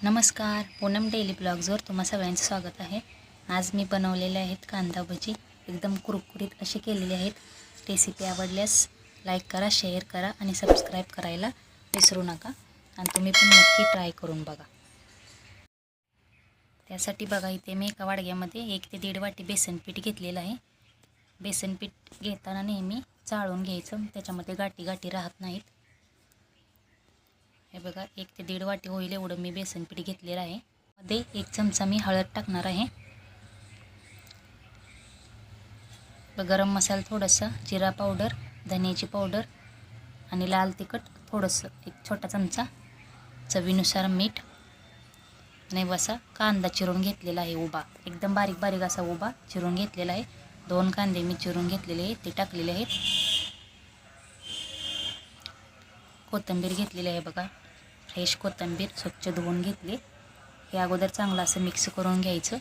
नमस्कार, पूनम डेली ब्लॉग्सवर तुम्हा सगळ्यांचं स्वागत आहे। आज मी बनवलेले आहेत कांदा भजी, एकदम कुरकुरीत असे केलेले आहेत। रेसिपी आवडल्यास लाईक करा, शेअर करा आणि सबस्क्राईब करायला विसरू नका आणि तुम्ही पण नक्की ट्राय करून बघा। त्यासाठी बघा इथे मी एका वाडग्यामध्ये 1 ते 1.5 वाटी बेसन पीठ घेतलेलं आहे। बेसन पीठ घेताना नेहमी चाळून घ्यायचं, त्याच्यामध्ये गाठी गाठी राहत नाहीत। हे बघा 1 ते 1.5 वाटी होईल एवढं मी बेसन पीठ घेतलेलं आहे। मध्ये 1 चमचा मी हळद टाकणार आहे। गरम मसाला थोडासा, जिरा पावडर, धन्याची पावडर आणि लाल तिखट थोडंसं, 1 छोटा चमचा, चवीनुसार मीठ आणि वसा कांदा चिरून घेतलेला आहे उभा, एकदम बारीक बारीक असा उभा चिरून घेतलेला आहे। 2 कांदे मी चिरून घेतलेले आहेत, ते टाकलेले आहेत। कोथिंबीर घेतलेली आहे बघा, फ्रेश कोथिंबीर स्वच्छ धुवून घेतली। हे अगोदर चांगलं असं मिक्स करून घ्यायचं,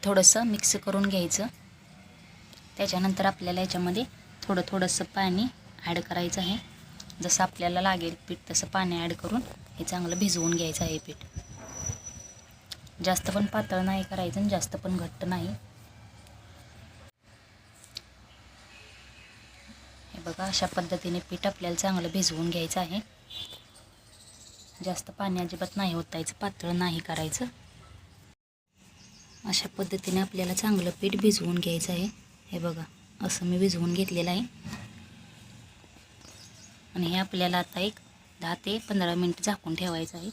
थोडंसं मिक्स करून घ्यायचं। त्याच्यानंतर आपल्याला याच्यामध्ये थोडंसं पाणी ॲड करायचं आहे। जसं आपल्याला लागेल पीठ तसं पाणी ॲड करून हे चांगलं भिजवून घ्यायचं आहे पीठ। जास्त पण पातळ नाही करायचं आणि जास्त पण घट्ट नाही। हे बघा अशा पद्धतीने पीठ आपल्याला चांगलं भिजवून घ्यायचं आहे। जास्त पाणी अजिबात नाही ओतायचं, पातळ नाही करायचं। अशा पद्धतीने आपल्याला चांगलं पीठ भिजवून घ्यायचं आहे। हे बघा असं मी भिजवून घेतलेलं आहे आणि हे आपल्याला आता एक 10 ते 15 मिनिट झाकून ठेवायचं आहे।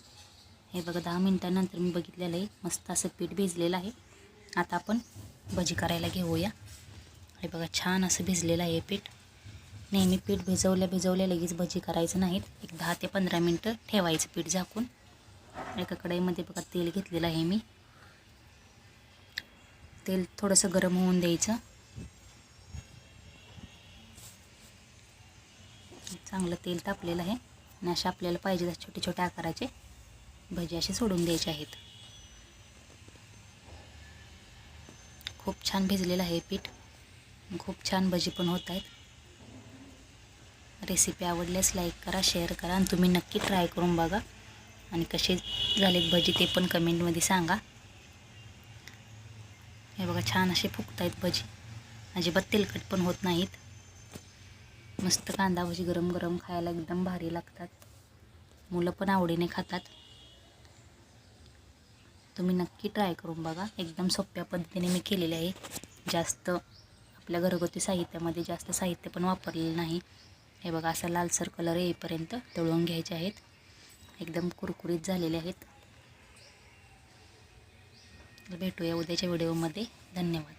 हे बघा 10 मिनिटांनंतर मी बघितलेलं आहे, मस्त असं पीठ भिजलेलं आहे। आता आपण भजी करायला घेऊया। हे बघा छान असं भिजलेलं आहे पीठ। नेहमी पीठ भिजवल्या लगेच भजी करायचं नाहीत, एक 10 ते 15 मिनिटं ठेवायचं पीठ झाकून। एका कढईमध्ये बघा तेल घेतलेलं आहे मी, तेल थोडंसं गरम होऊन द्यायचं। चांगलं तेल तापलेलं आहे आणि अशा आपल्याला पाहिजे तसे छोटे छोटे आकाराचे भजी असे सोडून द्यायचे आहेत। खूप छान भिजलेलं आहे पीठ, खूप छान भजी पण होत आहेत। रेसिपी आवडल्यास लाईक करा, शेअर करा आणि तुम्ही नक्की ट्राय करून बघा आणि कसे झालेत भजी ते पण कमेंटमध्ये सांगा। हे बघा छान असे फुगत आहेत भजी, अजिबात तेलकट पण होत नाहीत। मस्त कांदा भजी गरम गरम खायला एकदम भारी लागतात, मुलं पण आवडीने खातात। तुम्ही नक्की ट्राय करून बघा, एकदम सोप्या पद्धतीने मी केलेले आहे। जास्त आपल्या घरगुती साहित्यामध्ये जास्त साहित्य पण वापरलेलं नाही। हे बघा असा लालसर कलर येईपर्यंत तळून घ्यायचे आहेत, एकदम कुरकुरीत झालेले आहेत। भेटूया उद्याच्या व्हिडिओमध्ये, धन्यवाद।